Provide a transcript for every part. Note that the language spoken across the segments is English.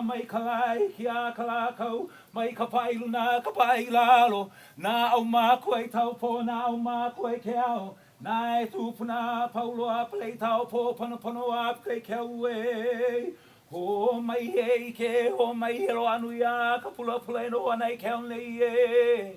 mai kalai ki a kalakau, mai ka pailuna ka pailalo, na au māku ai taupo, na au māku ai ke ao, na e tūpuna pauloa plei taupo, panopono a plei ke ue. Ho mai e ke, ho mai hero anu ia, ka pula pula no ana i ke au nei e.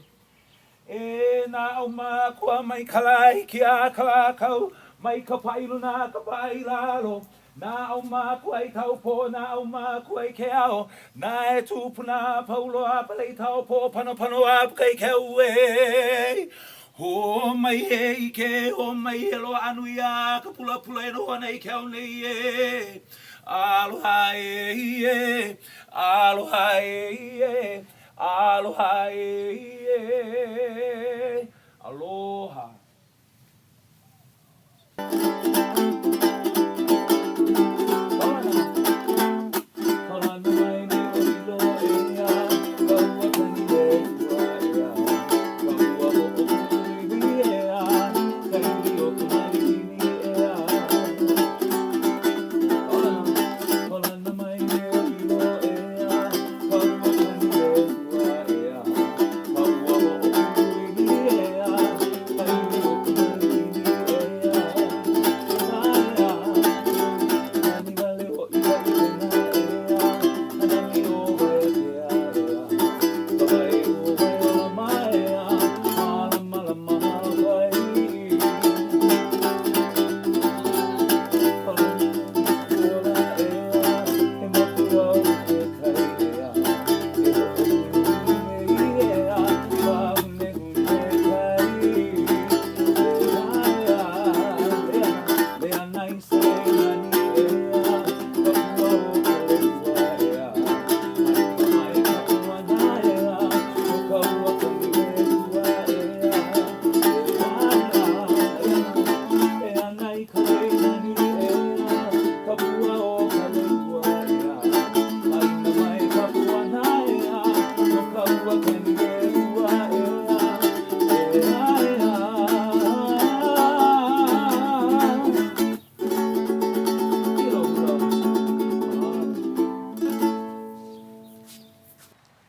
E na au mākua mai kalai ki a kalakau, mai ka pailuna ka pailalo, na au mākua i taupo, na au mākua i ke ao, na e tūpuna paulo a palei taupo, pano a kai ke ue. Ho mai e ike, ho mai helo anu ia, ka pula e no ana i ke au nei e. Aloha e, aloha e, aloha e, aloha.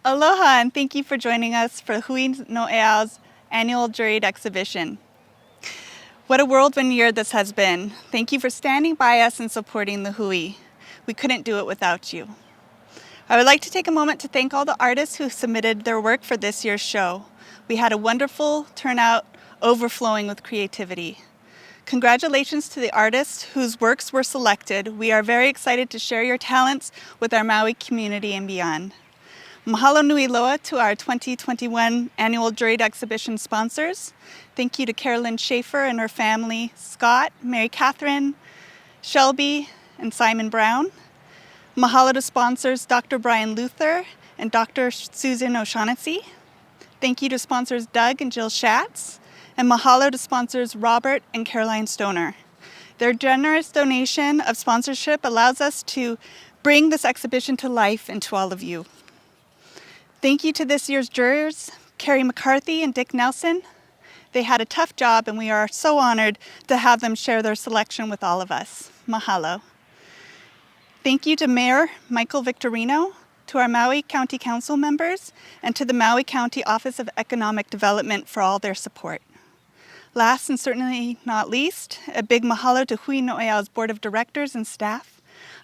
Aloha, and thank you for joining us for Hui No's Annual Juried Exhibition. What a whirlwind year this has been. Thank you for standing by us and supporting the Hui. We couldn't do it without you. I would like to take a moment to thank all the artists who submitted their work for this year's show. We had a wonderful turnout, overflowing with creativity. Congratulations to the artists whose works were selected. We are very excited to share your talents with our Maui community and beyond. Mahalo nui loa to our 2021 Annual Juried Exhibition sponsors. Thank you to Carolyn Schaefer and her family, Scott, Mary Catherine, Shelby, and Simon Brown. Mahalo to sponsors Dr. Brian Luther and Dr. Susan O'Shaughnessy. Thank you to sponsors Doug and Jill Schatz. And mahalo to sponsors Robert and Caroline Stoner. Their generous donation of sponsorship allows us to bring this exhibition to life and to all of you. Thank you to this year's jurors, Kari McCarthy and Dick Nelson. They had a tough job and we are so honored to have them share their selection with all of us. Mahalo. Thank you to Mayor Michael Victorino, to our Maui County Council members, and to the Maui County Office of Economic Development for all their support. Last and certainly not least, a big mahalo to Hui No's Board of Directors and staff.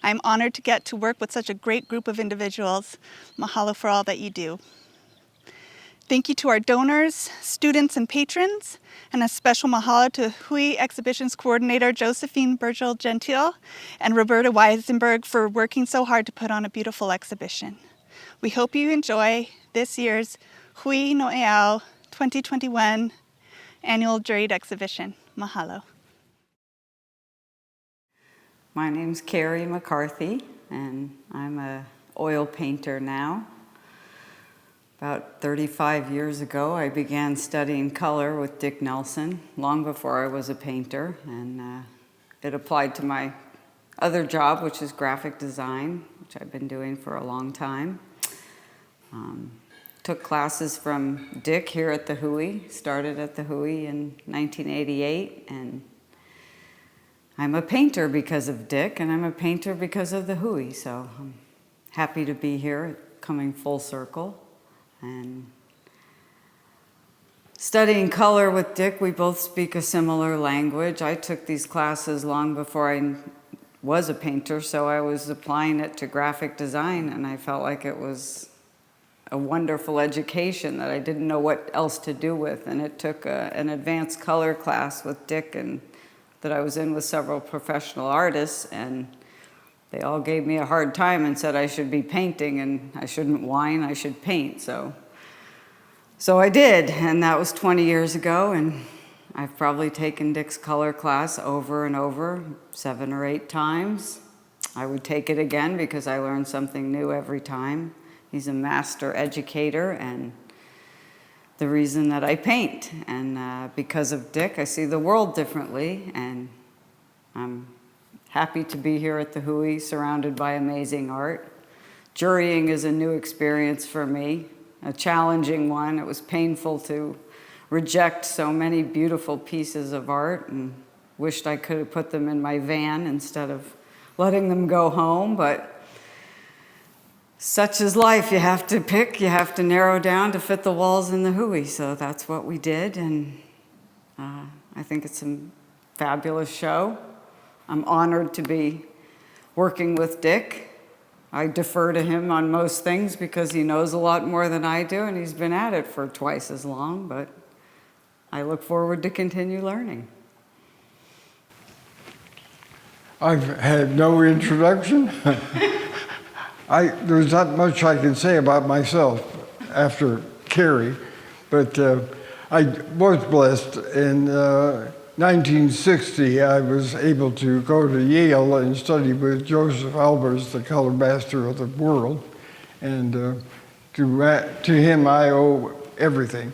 I'm honored to get to work with such a great group of individuals. Mahalo for all that you do. Thank you to our donors, students, and patrons, and a special mahalo to Hui Exhibitions Coordinator Josephine Burgel Gentile and Roberta Weisenberg for working so hard to put on a beautiful exhibition. We hope you enjoy this year's Hui No 2021 Annual Juried Exhibition. Mahalo. My name's Kari McCarthy, and I'm an oil painter now. About 35 years ago, I began studying color with Dick Nelson, long before I was a painter, and it applied to my other job, which is graphic design, which I've been doing for a long time. Took classes from Dick here at the Hui, started at the Hui in 1988, and I'm a painter because of Dick, and I'm a painter because of the Hui, so I'm happy to be here, coming full circle. And studying color with Dick, we both speak a similar language. I took these classes long before I was a painter, so I was applying it to graphic design, and I felt like it was a wonderful education that I didn't know what else to do with. And it took an advanced color class with Dick and that I was in with several professional artists, and they all gave me a hard time and said I should be painting and I shouldn't whine, I should paint. So I did, and that was 20 years ago, and I've probably taken Dick's color class over and over, 7 or 8 times. I would take it again because I learned something new every time. He's a master educator and the reason that I paint. And because of Dick, I see the world differently, and I'm happy to be here at the Hui, surrounded by amazing art. Jurying is a new experience for me, a challenging one. It was painful to reject so many beautiful pieces of art and wished I could have put them in my van instead of letting them go home, but such is life. You have to pick, you have to narrow down to fit the walls in the Hui, so that's what we did, and I think it's a fabulous show. I'm honored to be working with Dick. I defer to him on most things because he knows a lot more than I do, and he's been at it for twice as long, but I look forward to continue learning. I've had no introduction. There's not much I can say about myself after Kari, but I was blessed. In 1960, I was able to go to Yale and study with Joseph Albers, the color master of the world, and to him I owe everything.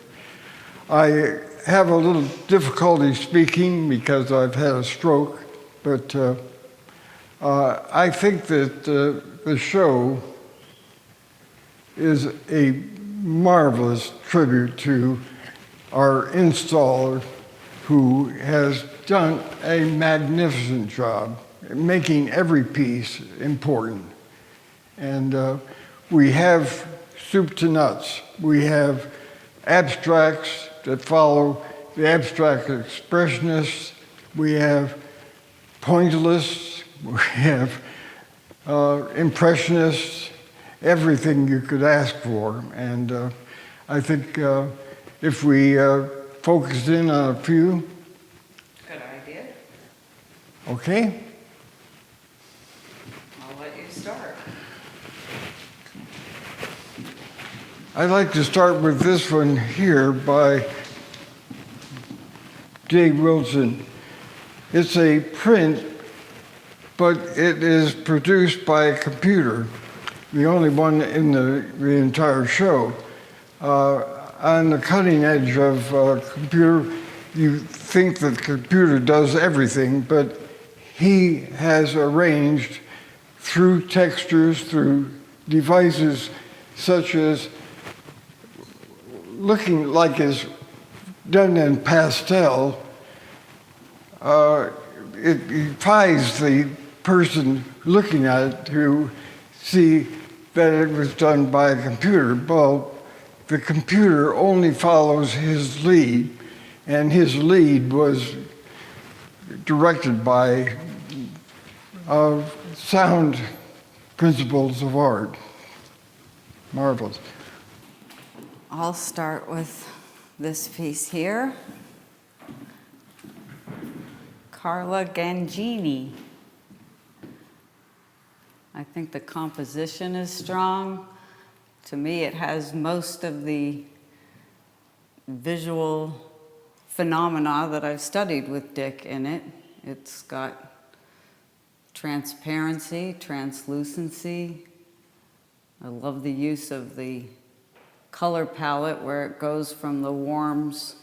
I have a little difficulty speaking because I've had a stroke, but I think that the show is a marvelous tribute to our installer, who has done a magnificent job making every piece important. And we have soup to nuts. We have abstracts that follow the abstract expressionists. We have pointillists. We have impressionists, everything you could ask for. And I think if we focused in on a few. Good idea. Okay. I'll let you start. I'd like to start with this one here by J. Wilson. It's a print, but it is produced by a computer, the only one in the entire show. On the cutting edge of computer, you think that the computer does everything, but he has arranged through textures, through devices such as looking like it's done in pastel. It defies the person looking at it to see that it was done by a computer. Well, the computer only follows his lead, and his lead was directed by sound principles of art. Marvelous. I'll start with this piece here. Carla Gangini. I think the composition is strong. To me, it has most of the visual phenomena that I've studied with Dick in it. It's got transparency, translucency. I love the use of the color palette where it goes from the warms,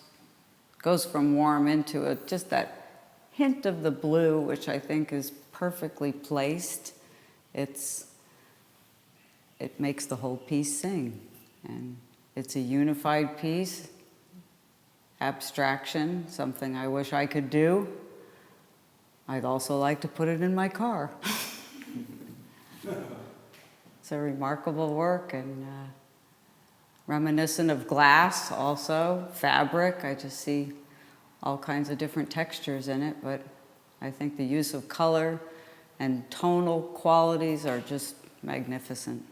goes from warm into it, just that hint of the blue, which I think is perfectly placed. It makes the whole piece sing. And it's a unified piece, abstraction, something I wish I could do. I'd also like to put it in my car. It's a remarkable work, and reminiscent of glass also, fabric. I just see all kinds of different textures in it, but I think the use of color and tonal qualities are just magnificent.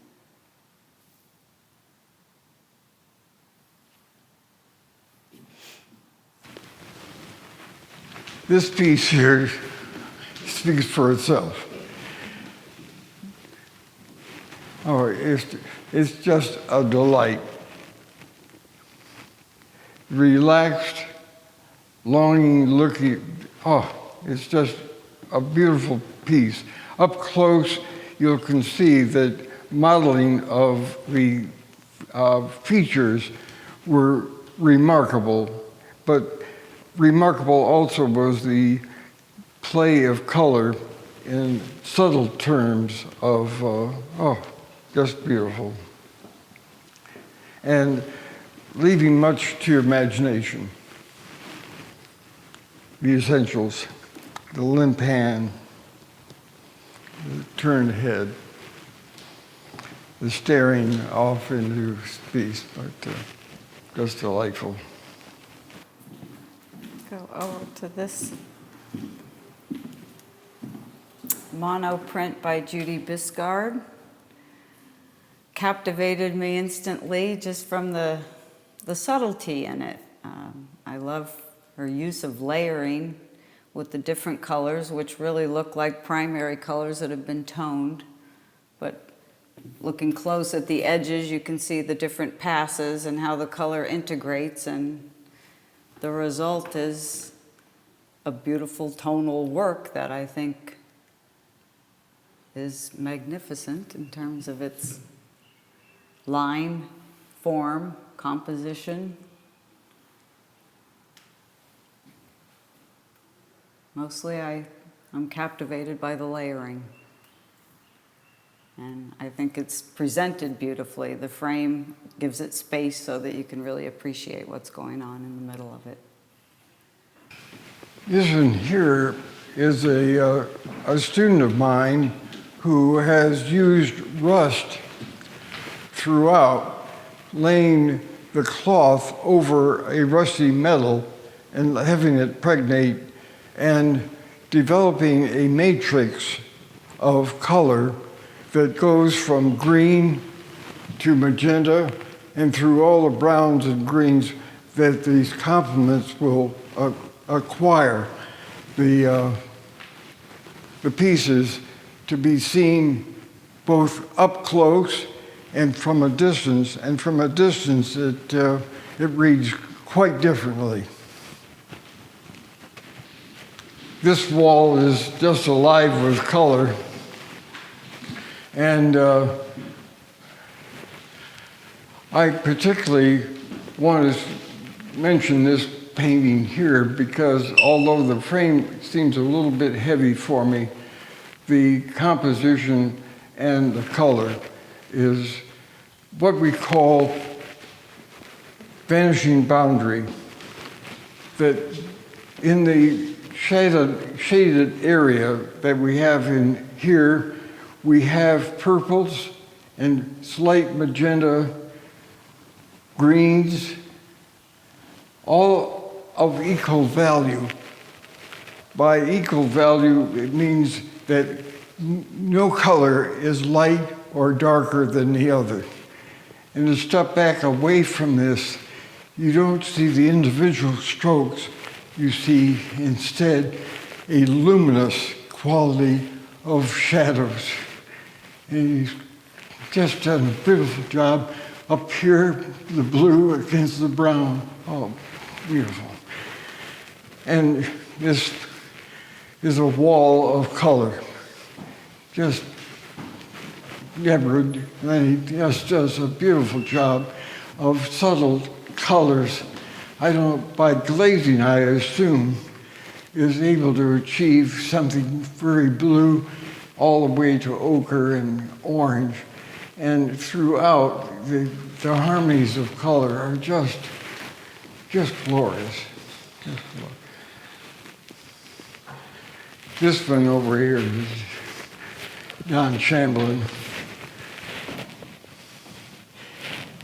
This piece here speaks for itself. Oh, it's just a delight. Relaxed, longing, looking. Oh, it's just a beautiful piece. Up close, you can see that modeling of the features were remarkable, but remarkable also was the play of color in subtle terms of, just beautiful. And leaving much to your imagination. The essentials, the limp hand, the turned head, the staring off into space, but just delightful. Go over to this mono print by Judy Biscard. Captivated me instantly just from the subtlety in it. I love her use of layering with the different colors, which really look like primary colors that have been toned. But looking close at the edges, you can see the different passes and how the color integrates, and the result is a beautiful tonal work that I think is magnificent in terms of its line, form, composition. Mostly I'm captivated by the layering. And I think it's presented beautifully. The frame gives it space so that you can really appreciate what's going on in the middle of it. This one here is a student of mine who has used rust throughout, laying the cloth over a rusty metal and having it pregnate and developing a matrix of color that goes from green to magenta and through all the browns and greens that these complements will acquire the pieces to be seen both up close and from a distance, and from a distance it reads quite differently. This wall is just alive with color, and I particularly want to mention this painting here because although the frame seems a little bit heavy for me, the composition and the color is what we call vanishing boundary. That in the shaded area that we have in here, we have purples and slight magenta, greens, all of equal value. By equal value, it means that no color is light or darker than the other. And to step back away from this, you don't see the individual strokes. You see instead a luminous quality of shadows. And he's just done a beautiful job up here, the blue against the brown. Oh, beautiful. And this is a wall of color. Just Edward, and he just does a beautiful job of subtle colors. I don't, by glazing, I assume, is able to achieve something very blue all the way to ochre and orange. And throughout, the harmonies of color are just glorious. Just glorious. This one over here is Don Chamberlain.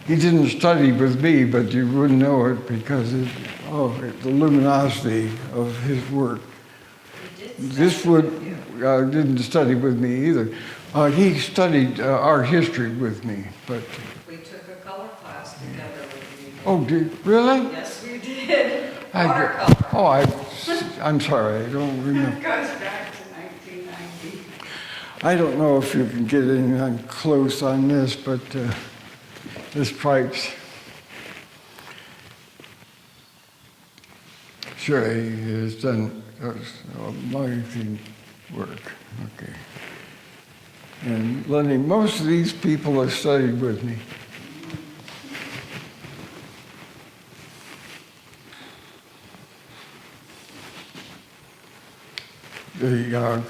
he didn't study with me, but you wouldn't know it because the luminosity of his work. This didn't study with me either. He studied art history with me, but. We took a color class together with you. Oh, really? Yes, we did. Watercolor. I'm sorry, I don't remember. It goes back to 1990. I don't know if you can get anything close on this, but this pipes. Sure, he has done amazing work. Okay. And Lenny, most of these people have studied with me. The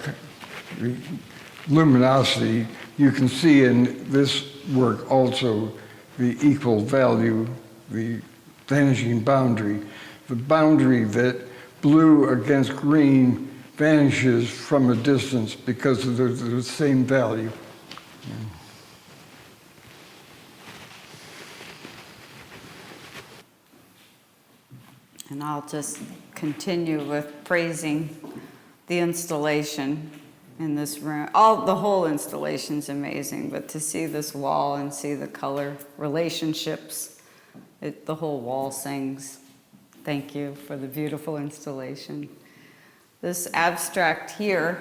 luminosity, you can see in this work also the equal value, the vanishing boundary. The boundary that blue against green vanishes from a distance because of the same value. And I'll just continue with praising the installation in this room. The whole installation's amazing, but to see this wall and see the color relationships, the whole wall sings. Thank you for the beautiful installation. This abstract here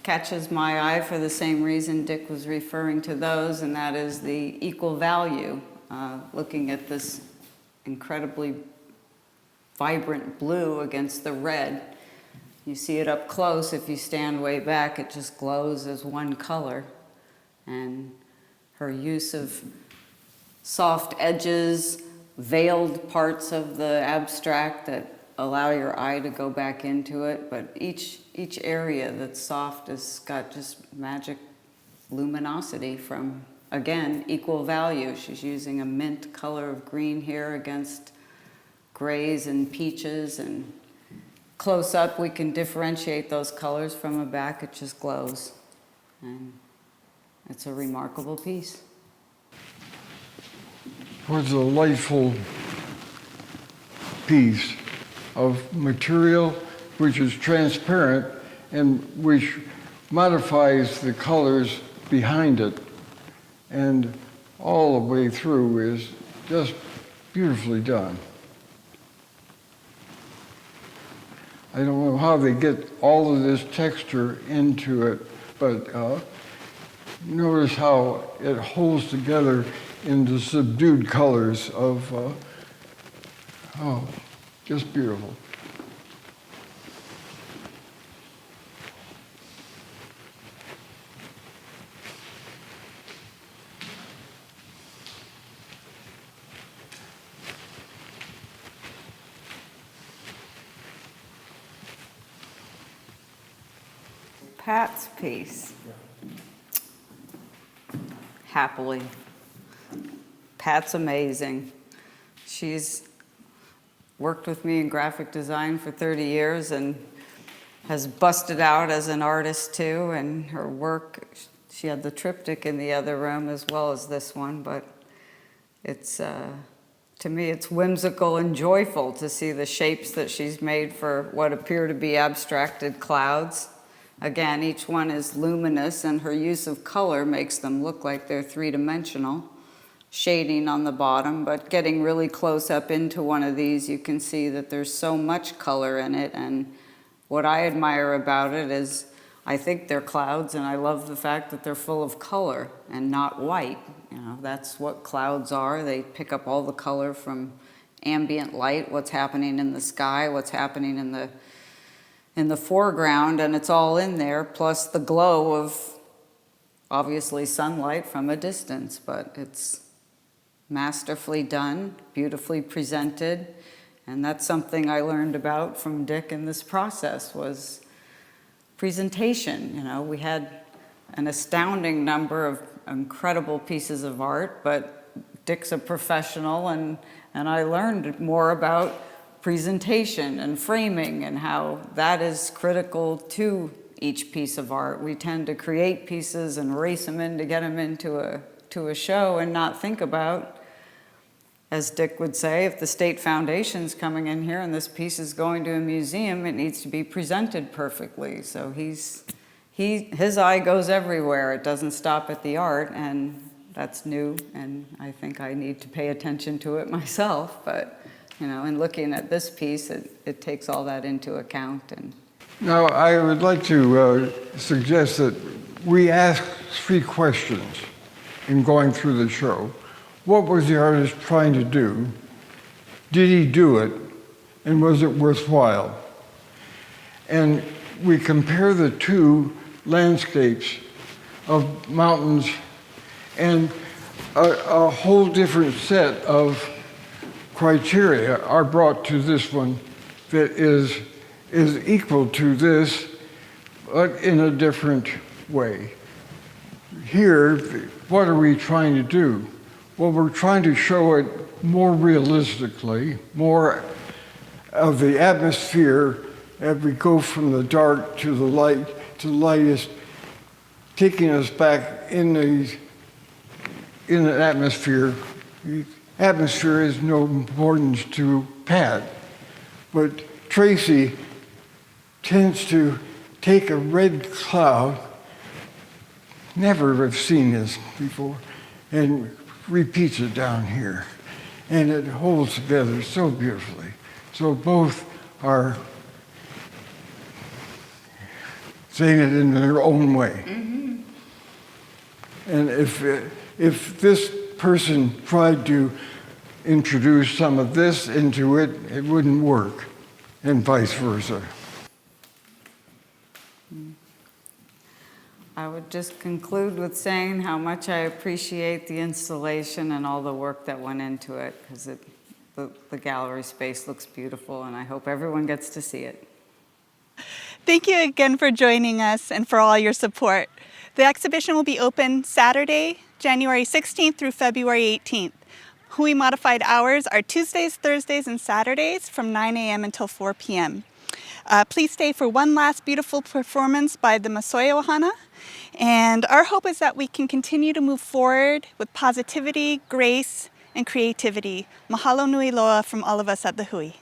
catches my eye for the same reason Dick was referring to those, and that is the equal value. Looking at this incredibly vibrant blue against the red. You see it up close. If you stand way back, it just glows as one color. And her use of soft edges, veiled parts of the abstract that allow your eye to go back into it, but each area that's soft has got just magic luminosity from, again, equal value. She's using a mint color of green here against grays and peaches, and close up we can differentiate those colors. From a back it just glows, and it's a remarkable piece. What a delightful piece of material which is transparent and which modifies the colors behind it, and all the way through is just beautifully done. I don't know how they get all of this texture into it, but notice how it holds together in the subdued colors of, just beautiful. Pat's piece. Happily. Pat's amazing. She's worked with me in graphic design for 30 years and has busted out as an artist too, and her work, she had the triptych in the other room as well as this one, but it's, to me, it's whimsical and joyful to see the shapes that she's made for what appear to be abstracted clouds. Again, each one is luminous, and her use of color makes them look like they're three-dimensional. Shading on the bottom, but getting really close up into one of these, you can see that there's so much color in it, and what I admire about it is I think they're clouds, and I love the fact that they're full of color and not white. You know, that's what clouds are. They pick up all the color from ambient light, what's happening in the sky, what's happening in the foreground, and it's all in there, plus the glow of obviously sunlight from a distance, but it's masterfully done, beautifully presented, and that's something I learned about from Dick in this process was presentation. You know, we had an astounding number of incredible pieces of art, but Dick's a professional, and I learned more about presentation and framing and how that is critical to each piece of art. We tend to create pieces and race them in to get them into to a show and not think about, as Dick would say, if the State Foundation's coming in here and this piece is going to a museum, it needs to be presented perfectly. So his eye goes everywhere. It doesn't stop at the art, and that's new, and I think I need to pay attention to it myself. But, you know, in looking at this piece, it takes all that into account. And now, I would like to suggest that we ask 3 questions in going through the show. What was the artist trying to do? Did he do it? And was it worthwhile? And we compare the 2 landscapes of mountains, and a whole different set of criteria are brought to this one that is equal to this, but in a different way. Here, what are we trying to do? Well, we're trying to show it more realistically, more of the atmosphere as we go from the dark to the light. To the light is taking us back in the atmosphere. The atmosphere is no importance to Pat, but Tracy tends to take a red cloud, never have seen this before, and repeats it down here. And it holds together so beautifully. So both are saying it in their own way. Mm-hmm. And if this person tried to introduce some of this into it, it wouldn't work, and vice versa. I would just conclude with saying how much I appreciate the installation and all the work that went into it, because the gallery space looks beautiful, and I hope everyone gets to see it. Thank you again for joining us and for all your support. The exhibition will be open Saturday, January 16th through February 18th. Hui modified hours are Tuesdays, Thursdays, and Saturdays from 9 a.m. until 4 p.m. Please stay for one last beautiful performance by the Masoe Ohana. And our hope is that we can continue to move forward with positivity, grace, and creativity. Mahalo nui loa from all of us at the Hui.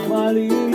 Mali